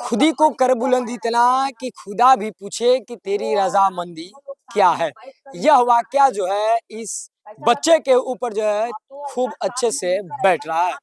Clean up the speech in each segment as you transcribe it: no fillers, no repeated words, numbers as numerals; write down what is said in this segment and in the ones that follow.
खुद ही को कर बुलंद इतना कि खुदा भी पूछे कि तेरी रजामंदी क्या है। यह वाकया जो है इस बच्चे के ऊपर जो है खूब अच्छे से बैठ रहा है।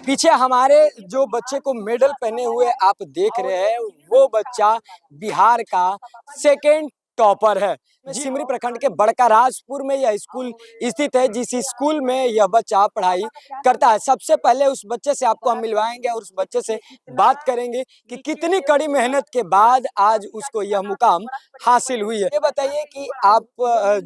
पीछे हमारे जो बच्चे को मेडल पहने हुए आप देख रहे हैं वो बच्चा बिहार का सेकेंड टॉपर है। सिमरी प्रखंड के बड़का राजपुर में यह स्कूल स्थित है, जिस स्कूल में यह बच्चा पढ़ाई करता है। सबसे पहले उस बच्चे से आपको हम मिलवाएंगे और उस बच्चे से बात करेंगे कि कितनी कड़ी मेहनत के बाद आज उसको यह मुकाम हासिल हुई है। ये बताइए कि आप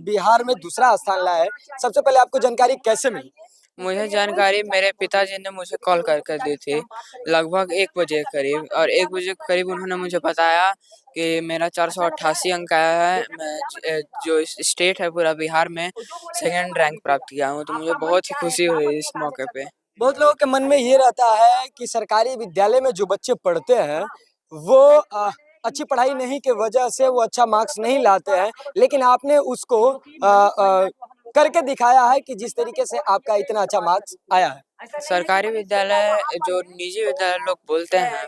बिहार में दूसरा स्थान लाए, सबसे पहले आपको जानकारी कैसे मिली? मुझे जानकारी मेरे पिताजी ने मुझे कॉल कर दी थी लगभग 1 बजे करीब, और 1 बजे करीब उन्होंने मुझे बताया कि मेरा 488 अंक आया है। मैं जो स्टेट है पूरा बिहार में सेकंड रैंक प्राप्त किया हूँ, तो मुझे बहुत ही खुशी हुई इस मौके पे। बहुत लोगों के मन में ये रहता है कि सरकारी विद्यालय में जो बच्चे पढ़ते हैं वो अच्छी पढ़ाई नहीं के वजह से वो अच्छा मार्क्स नहीं लाते हैं, लेकिन आपने उसको करके दिखाया है कि जिस तरीके से आपका इतना अच्छा मार्क्स आया है। सरकारी विद्यालय जो निजी विद्यालय लोग बोलते हैं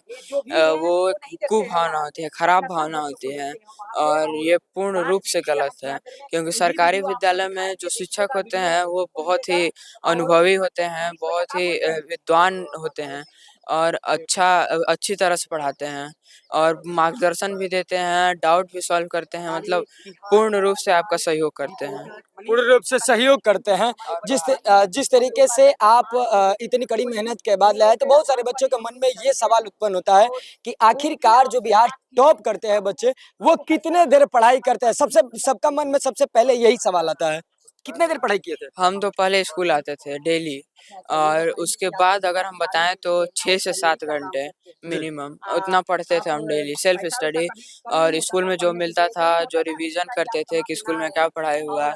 वो कुभावना होती है, खराब भावना होती है, और ये पूर्ण रूप से गलत है। क्योंकि सरकारी विद्यालय में जो शिक्षक होते हैं वो बहुत ही अनुभवी होते हैं, बहुत ही विद्वान होते हैं, और अच्छी तरह से पढ़ाते हैं और मार्गदर्शन भी देते हैं, डाउट भी सॉल्व करते हैं, मतलब पूर्ण रूप से आपका सहयोग करते हैं। पूर्ण रूप से सहयोग करते हैं। जिस तरीके से आप इतनी कड़ी मेहनत के बाद लाए, तो बहुत सारे बच्चों के मन में ये सवाल उत्पन्न होता है कि आखिरकार जो बिहार टॉप करते हैं बच्चे, वो कितने देर पढ़ाई करते हैं। सबका मन में सबसे पहले यही सवाल आता है, कितने देर पढ़ाई किए थे? हम तो पहले स्कूल आते थे डेली, और उसके बाद अगर हम बताएं तो 6 से 7 घंटे मिनिमम उतना पढ़ते थे हम डेली, सेल्फ स्टडी। और स्कूल में जो मिलता था, जो रिवीजन करते थे कि स्कूल में क्या पढ़ाई हुआ,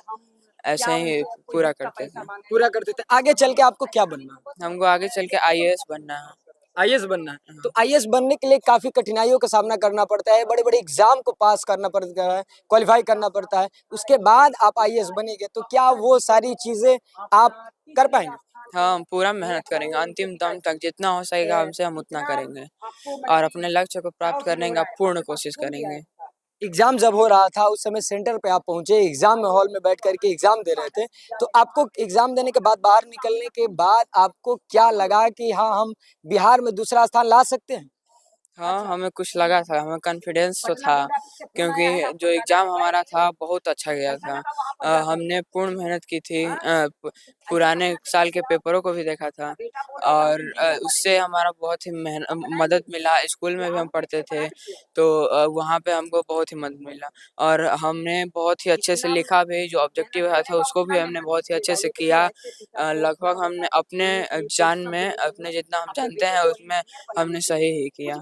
ऐसे ही पूरा करते थे। पूरा करते थे। आगे चल के आपको क्या बनना है? हमको आगे चल के आईएएस बनना है। आईएएस बनना है। तो आईएएस बनने के लिए काफी कठिनाइयों का सामना करना पड़ता है, बड़े-बड़े एग्जाम को पास करना पड़ता है, क्वालिफाई करना पड़ता है। उसके बाद आप आईएएस बनेंगे, तो क्या वो सारी चीजें आप कर पाएंगे? हाँ, हम पूरा मेहनत करेंगे, अंतिम दम तक जितना हो सकेगा हमसे हम उतना करेंगे, और अपने लक्ष्य को प्राप्त करने का पूर्ण कोशिश करेंगे। एग्जाम जब हो रहा था उस समय सेंटर पे आप पहुंचे, एग्जाम हॉल में बैठ करके एग्जाम दे रहे थे, तो आपको एग्जाम देने के बाद बाहर निकलने के बाद आपको क्या लगा कि हाँ, हम बिहार में दूसरा स्थान ला सकते हैं? हाँ, हमें कुछ लगा था, हमें कॉन्फिडेंस तो था, क्योंकि जो एग्ज़ाम हमारा था बहुत अच्छा गया था। हमने पूर्ण मेहनत की थी, पुराने साल के पेपरों को भी देखा था, और उससे हमारा बहुत ही मदद मिला। स्कूल में भी हम पढ़ते थे, तो वहाँ पे हमको बहुत ही मदद मिला, और हमने बहुत ही अच्छे से लिखा भी, जो ऑब्जेक्टिव आया था उसको भी हमने बहुत ही अच्छे से किया। लगभग हमने अपने जान में, अपने जितना हम जानते हैं उसमें हमने सही ही किया।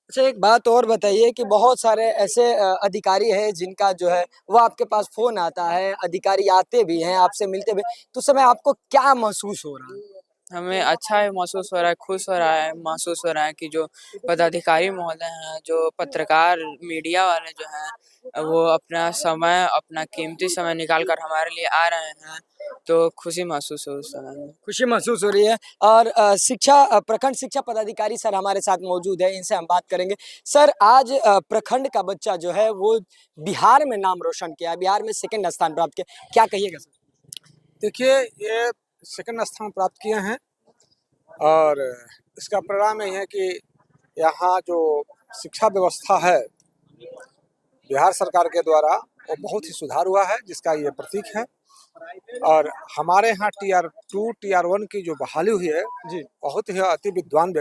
अच्छा, एक बात और बताइए कि बहुत सारे ऐसे अधिकारी हैं जिनका जो है वो आपके पास फ़ोन आता है, अधिकारी आते भी हैं, आपसे मिलते भी, तो उस समय आपको क्या महसूस हो रहा है? हमें अच्छा ही महसूस हो रहा है, खुश हो रहा है, महसूस हो रहा है कि जो पदाधिकारी महोदय हैं, जो पत्रकार, मीडिया वाले जो हैं, वो अपना समय, अपना कीमती समय निकाल कर हमारे लिए आ रहे हैं, तो खुशी महसूस हो उस समय में। खुशी महसूस हो रही है। और प्रखंड शिक्षा पदाधिकारी सर हमारे साथ मौजूद है, इनसे हम बात करेंगे। सर, आज प्रखंड का बच्चा जो है वो बिहार में नाम रोशन किया, बिहार में सेकंड स्थान प्राप्त किया, क्या कहिएगा सर? देखिए, ये सेकंड स्थान प्राप्त किए हैं, और इसका परिणाम यही है कि यहाँ जो शिक्षा व्यवस्था है बिहार सरकार के द्वारा, वो बहुत ही सुधार हुआ है, जिसका ये प्रतीक है। और हमारे यहाँ टीआर 2 टीआर 1 की जो बहाली हुई है जी, बहुत ही अति विद्वान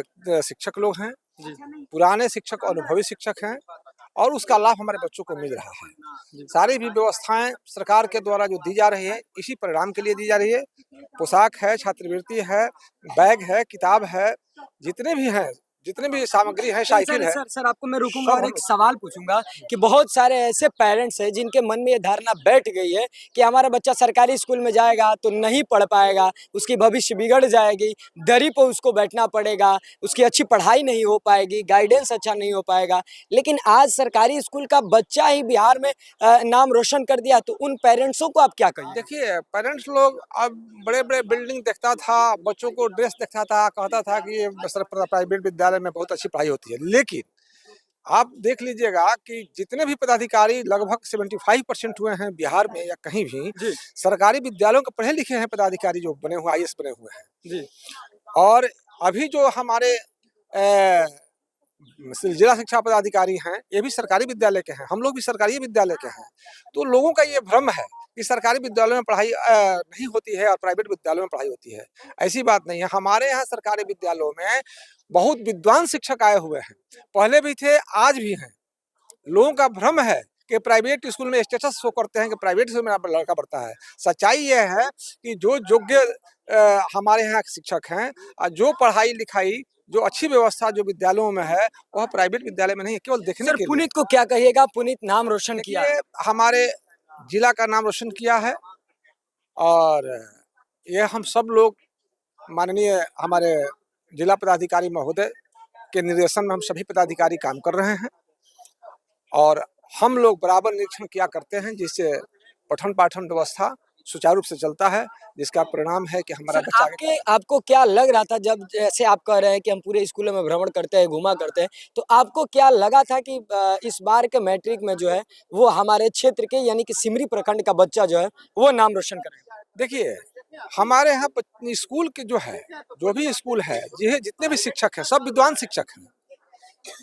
शिक्षक लोग हैं जी, पुराने शिक्षक, अनुभवी शिक्षक हैं, और उसका लाभ हमारे बच्चों को मिल रहा है। सारी भी व्यवस्थाएं सरकार के द्वारा जो दी जा रही है, इसी परिणाम के लिए दी जा रही है। पोशाक है, छात्रवृत्ति है, बैग है, किताब है, जितने भी हैं, जितने भी सामग्री है, साइकिल है। सर आपको मैं रुकूंगा और एक सवाल पूछूंगा कि बहुत सारे ऐसे पेरेंट्स हैं जिनके मन में ये धारणा बैठ गई है कि हमारा बच्चा सरकारी स्कूल में जाएगा तो नहीं पढ़ पाएगा, उसकी भविष्य बिगड़ जाएगी, दरी पर उसको बैठना पड़ेगा, उसकी अच्छी पढ़ाई नहीं हो पाएगी, गाइडेंस अच्छा नहीं हो पाएगा। लेकिन आज सरकारी स्कूल का बच्चा ही बिहार में नाम रोशन कर दिया, तो उन पेरेंट्सों को आप क्या कहिए? देखिए, पेरेंट्स लोग अब बड़े-बड़े बिल्डिंग देखता था, बच्चों को ड्रेस देखता था, कहता था कि ये प्राइवेट विद्यालय में बहुत अच्छी पढ़ाई होती है। लेकिन आप देख लीजिएगा कि जितने भी पदाधिकारी लगभग 75% हुए हैं बिहार में या कहीं भी जी सरकारी विद्यालयों के पढ़े लिखे हैं पदाधिकारी जो बने हुए आईएएस बने हुए हैं। जी और अभी जो हमारे अ, जिला शिक्षा पदाधिकारी हैं ये भी सरकारी विद्यालय के हैं, हम लोग भी सरकारी विद्यालय के हैं। तो लोगों का ये भ्रम है कि सरकारी विद्यालयों में पढ़ाई नहीं होती है और प्राइवेट विद्यालयों में पढ़ाई होती है। ऐसी बात नहीं है, हमारे यहाँ सरकारी विद्यालयों में बहुत विद्वान शिक्षक आए हुए हैं, पहले भी थे आज भी हैं। लोगों का भ्रम है कि प्राइवेट स्कूल में स्टेटस शो करते हैं कि प्राइवेट स्कूल में मेरा लड़का पढ़ता है। सच्चाई ये है कि जो योग्य हमारे यहाँ के शिक्षक हैं जो पढ़ाई लिखाई जो अच्छी व्यवस्था जो विद्यालयों में है वह प्राइवेट विद्यालय में नहीं है, केवल देखने सर के लिए। पुनीत को क्या कहिएगा? पुनीत नाम रोशन किया है। देखिए हमारे जिला का नाम रोशन किया है और ये हम सब लोग माननीय हमारे जिला पदाधिकारी महोदय के निर्देशन में हम सभी पदाधिकारी काम कर रहे हैं और हम लोग बराबर निरीक्षण किया करते हैं जिससे पठन पाठन व्यवस्था सुचारू रूप से चलता है, जिसका परिणाम है कि हमारा सर बच्चा आगे आपको क्या लग रहा था जब जैसे आप कह रहे हैं कि हम पूरे स्कूलों में भ्रमण करते हैं, घुमा करते हैं, तो आपको क्या लगा था कि इस बार के मैट्रिक में जो है वो हमारे क्षेत्र के यानी कि सिमरी प्रखंड का बच्चा जो है वो नाम रोशन करेगा? देखिए हमारे यहाँ स्कूल के जो भी स्कूल है जितने भी शिक्षक हैं सब विद्वान शिक्षक हैं,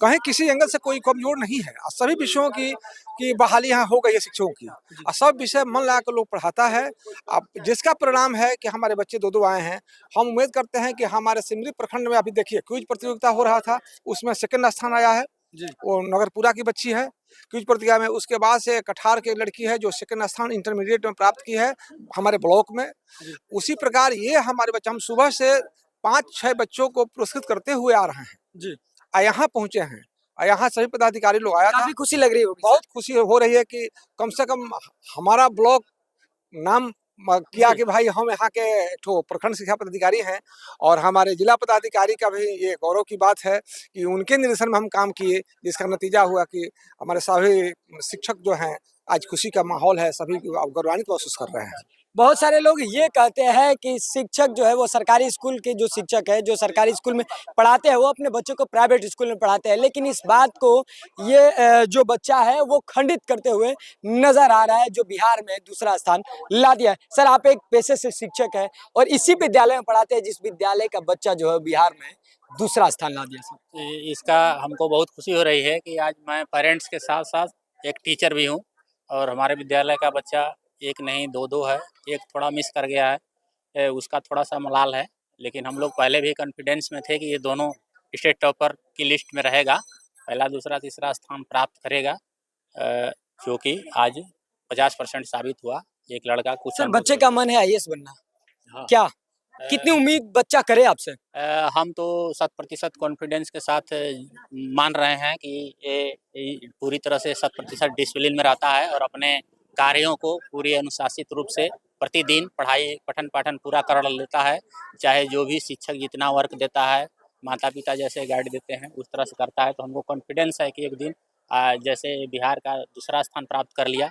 कहीं किसी एंगल से कोई कमजोर नहीं है। सभी विषयों की बहाली यहाँ हो गई है शिक्षकों की और सब विषय मन लगा कर लोग पढ़ाता है। अब जिसका परिणाम है कि हमारे बच्चे दो आए हैं। हम उम्मीद करते हैं कि हमारे सिमरी प्रखंड में अभी देखिए क्विज प्रतियोगिता हो रहा था, उसमें सेकंड स्थान आया है, वो नगरपुरा की बच्ची है क्विज प्रतियोगिता में। उसके बाद से कठार की लड़की है जो सेकंड स्थान इंटरमीडिएट में प्राप्त की है हमारे ब्लॉक में। उसी प्रकार ये हमारे बच्चे हम सुबह से 5-6 बच्चों को पुरस्कृत करते हुए आ रहे हैं जी यहाँ पहुंचे हैं। यहाँ सभी पदाधिकारी लोग आया था, काफी खुशी लग रही होगी। बहुत खुशी हो रही है कि कम से कम हमारा ब्लॉक नाम किया कि भाई हम यहाँ के ठो प्रखंड शिक्षा पदाधिकारी हैं और हमारे जिला पदाधिकारी का भी ये गौरव की बात है कि उनके निर्देशन में हम काम किए, जिसका नतीजा हुआ कि हमारे सभी शिक्षक जो हैं आज खुशी का माहौल है, सभी गौरवान्वित महसूस कर रहे हैं। बहुत सारे लोग ये कहते हैं कि शिक्षक जो है वो सरकारी स्कूल के जो शिक्षक है जो सरकारी स्कूल में पढ़ाते हैं वो अपने बच्चों को प्राइवेट स्कूल में पढ़ाते हैं, लेकिन इस बात को ये जो बच्चा है वो खंडित करते हुए नजर आ रहा है जो बिहार में दूसरा स्थान ला दिया है। सर आप एक पेशे से शिक्षक है और इसी विद्यालय में पढ़ाते हैं जिस विद्यालय का बच्चा जो है बिहार में दूसरा स्थान ला दिया। सर इसका हमको बहुत खुशी हो रही है कि आज मैं पेरेंट्स के साथ साथ एक टीचर भी हूँ और हमारे विद्यालय का बच्चा एक नहीं दो है, एक थोड़ा मिस कर गया है, उसका थोड़ा सा मलाल है, लेकिन हम लोग पहले भी कॉन्फिडेंस में थे कि ये दोनों स्टेट टॉपर की लिस्ट में रहेगा, पहला दूसरा तीसरा स्थान प्राप्त करेगा, जो कि आज 50% साबित हुआ। एक लड़का कुछ सर बच्चे का मन है आईएएस बनना, हाँ। क्या कितनी उम्मीद बच्चा करे आपसे? हम तो 100% कॉन्फिडेंस के साथ मान रहे हैं कि ये पूरी तरह से 100% डिसिप्लिन में रहता है और अपने कार्यों को पूरी अनुशासित रूप से प्रतिदिन पढ़ाई पठन पाठन पूरा कर लेता है, चाहे जो भी शिक्षक जितना वर्क देता है, माता पिता जैसे गाइड देते हैं उस तरह से करता है। तो हमको कॉन्फिडेंस है कि एक दिन जैसे बिहार का दूसरा स्थान प्राप्त कर लिया,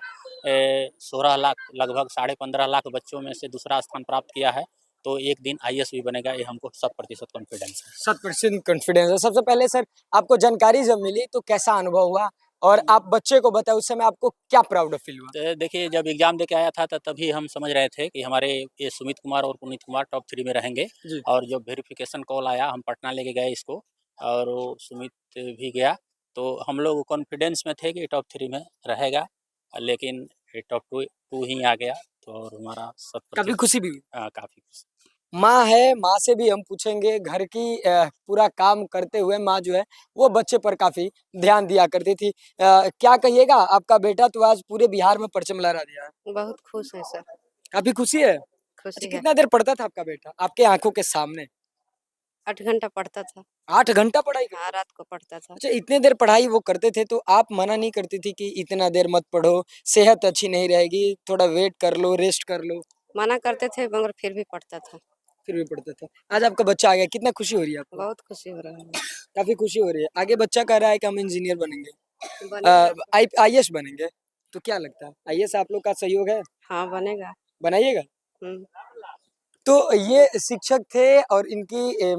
16 लाख लगभग 15.5 लाख बच्चों में से दूसरा स्थान प्राप्त किया है, तो एक दिन आईएएस भी बनेगा, ये हमको 100% कॉन्फिडेंस है। 100% कॉन्फिडेंस है। सबसे पहले सर आपको जानकारी जब मिली तो कैसा अनुभव हुआ और आप बच्चे को बताए उस समय आपको क्या प्राउड फील हुआ? तो देखिए जब एग्जाम देके आया था तभी हम समझ रहे थे कि हमारे ये सुमित कुमार और पुनीत कुमार टॉप 3 में रहेंगे और जब वेरिफिकेशन कॉल आया हम पटना लेके गए इसको और वो सुमित भी गया, तो हम लोग कॉन्फिडेंस में थे कि टॉप 3 में रहेगा, लेकिन टॉप 2 ही आ गया, तो और हमारा काफी खुशी भी हुई। काफी खुशी। माँ है, माँ से भी हम पूछेंगे घर की पूरा काम करते हुए माँ जो है वो बच्चे पर काफी ध्यान दिया करती थी। क्या कहिएगा आपका बेटा तो आज पूरे बिहार में परचम लहरा दिया है। बहुत खुश है सर। काफी खुशी है। अच्छा खुशी है। कितना देर पढ़ता था आपका बेटा आपके आंखों के सामने? 8 घंटा पढ़ता था। 8 घंटा पढ़ाई करता? हाँ, रात को पढ़ता था। अच्छा इतने देर पढ़ाई वो करते थे तो आप मना नहीं करती थी कि इतना देर मत पढ़ो, सेहत अच्छी नहीं रहेगी, थोड़ा वेट कर लो, रेस्ट कर लो? मना करते थे मगर फिर भी पढ़ता था। फिर भी पढ़ता था। आज आपका बच्चा आ गया, कितना खुशी हो रही है आपको? बहुत खुशी हो रहा है। काफी खुशी हो रही है। आगे बच्चा कह रहा है कि हम इंजीनियर बनेंगे, बनेगा। आईएएस बनेंगे, तो क्या लगता है आईएएस आप लोग का सहयोग है? हाँ, बनेगा। बनाइएगा? हुँ। तो ये शिक्षक थे और इनकी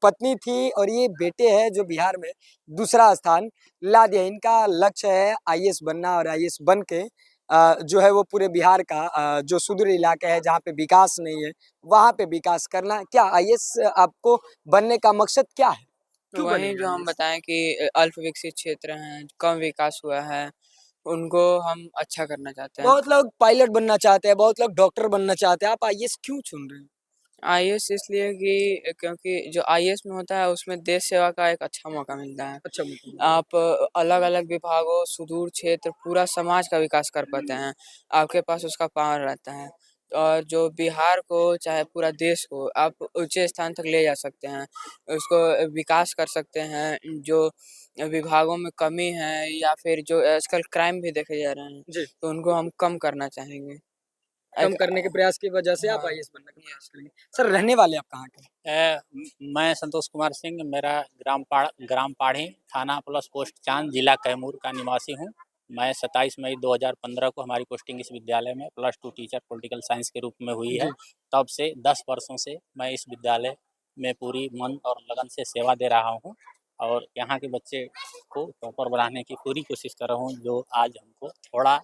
पत्नी थी और ये बेटे हैं जो बिहार में दूसरा स्थान ला दिया। इनका लक्ष्य है आईएएस बनना और आईएएस बन के जो है वो पूरे बिहार का जो सुदूर इलाके है जहाँ पे विकास नहीं है वहाँ पे विकास करना। क्या आईएएस आपको बनने का मकसद क्या है? क्यों वही बनेंगे जो हम आईएएस? बताएं कि अल्प विकसित क्षेत्र हैं, कम विकास हुआ है, उनको हम अच्छा करना चाहते हैं। बहुत लोग पायलट बनना चाहते हैं, बहुत लोग डॉक्टर बनना चाहते हैं, आप आईएएस क्यों चुन रहे हैं? आईएएस इसलिए कि क्योंकि जो आईएएस में होता है उसमें देश सेवा का एक अच्छा मौका मिलता है। अच्छा मतलब आप अलग-अलग विभागों, सुदूर क्षेत्र, पूरा समाज का विकास कर पाते हैं। आपके पास उसका पावर रहता है और जो बिहार को चाहे पूरा देश को आप ऊँचे स्थान तक ले जा सकते हैं। उसको विकास कर सकते हैं। जो विभागों में कमी है या फिर जो आजकल क्राइम भी देखे जा रहे हैं, जी, तो उनको हम कम करना चाहेंगे। कम एक करने के प्रयास की वजह से आप हाँ, आईएएस बनने का प्रयास करेंगे। सर रहने वाले आप कहाँ के हैं? मैं संतोष कुमार सिंह, मेरा ग्राम पाढ़ी, थाना प्लस पोस्ट चांद, जिला कैमूर का निवासी हूँ। मैं 27 मई 2015 को हमारी पोस्टिंग इस विद्यालय में +2 टीचर पॉलिटिकल साइंस के रूप में हुई है। जी, तब से 10 वर्षों से मैं इस विद्यालय में पूरी मन और लगन से सेवा दे रहा हूँ और यहाँ के बच्चे को टॉपर बनाने की पूरी कोशिश कर रहा हूँ, जो आज हमको थोड़ा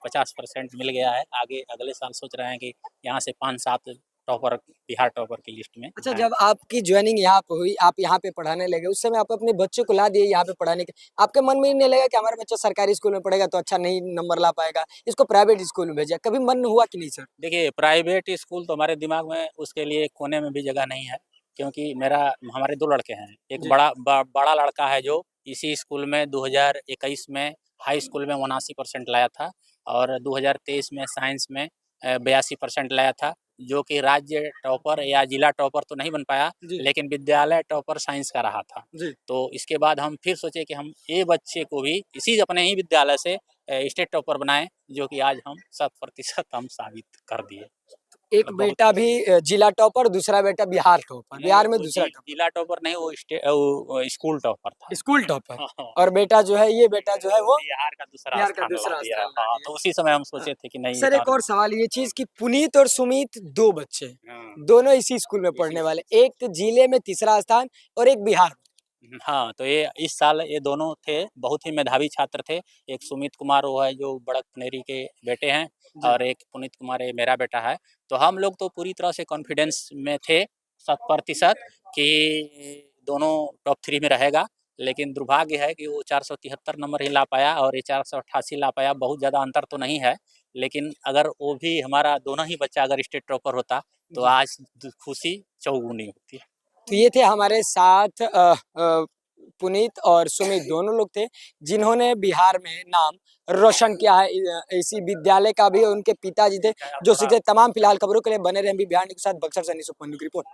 50% मिल गया है। आगे अगले साल सोच रहे हैं कि यहाँ से 5-7 टॉपर, बिहार टॉपर की लिस्ट में अच्छा आएँ। जब आपकी जॉइनिंग यहाँ पे हुई, आप यहाँ पे पढ़ाने लगे, उस समय आप अपने बच्चे को ला दिए यहाँ पे पढ़ाने के आपके मन में ही नहीं लगा कि हमारा बच्चा सरकारी स्कूल में पढ़ेगा तो अच्छा नहीं नंबर ला पाएगा, इसको प्राइवेट स्कूल में भेजा, कभी मन हुआ कि नहीं सर? देखिए, प्राइवेट स्कूल तो हमारे दिमाग में उसके लिए कोने में भी जगह नहीं है, क्योंकि हमारे 2 लड़के हैं। एक जी, बड़ा लड़का है जो इसी स्कूल में 2021 में हाई स्कूल में 89% लाया था और 2023 में साइंस में 82% लाया था, जो कि राज्य टॉपर या जिला टॉपर तो नहीं बन पाया, जी, लेकिन विद्यालय टॉपर साइंस का रहा था। जी। तो इसके बाद हम फिर सोचे कि हम ये बच्चे को भी इसी अपने ही विद्यालय से स्टेट टॉपर बनाएँ, जो कि आज हम 100% हम साबित कर दिए। एक बहुत बेटा भी खुशी जिला टॉपर, दूसरा बेटा बिहार टॉपर, नहीं, बिहार में वो दूसरा टॉपर, जिला टॉपर नहीं, वो स्कूल टॉपर था। स्कूल टॉपर हाँ, हाँ। और बेटा जो है ये बेटा जो है वो बिहार का दूसरा बिहार का स्थान ला दूसरा दिया। स्थान ला हाँ, दिया। तो उसी समय हम अ, सोचे थे कि नहीं सर एक इधर। और सवाल ये चीज़ कि पुनीत और सुमीत 2 बच्चे, हाँ, दोनों इसी स्कूल में इसी पढ़ने वाले, स्कूल से। एक जिले में तीसरा स्थान और एक बिहार में। हाँ, तो ये इस साल ये दोनों थे, बहुत ही मेधावी छात्र थे। एक सुमित कुमार वो है जो बड़कनेरी के बेटे हैं जी, और एक पुनीत कुमार ये मेरा बेटा है। तो हम लोग तो पूरी तरह से कॉन्फिडेंस में थे 100% कि दोनों टॉप 3 में रहेगा। लेकिन दुर्भाग्य है कि वो 473 नंबर ही ला पाया और ये 488 ला पाया। बहुत ज़्यादा अंतर तो नहीं है, लेकिन अगर वो भी हमारा दोनों ही बच्चा अगर स्टेट टॉपर होता, तो जी। आज खुशी चौगुनी होती। तो ये थे हमारे साथ पुनीत और सुमित दोनों लोग थे जिन्होंने बिहार में नाम रोशन किया है। इसी विद्यालय का भी उनके पिताजी थे जो शिक्षक। तमाम फिलहाल खबरों के लिए बने रहे बिहार के साथ। बक्सर से अनीस उस्मानी की रिपोर्ट।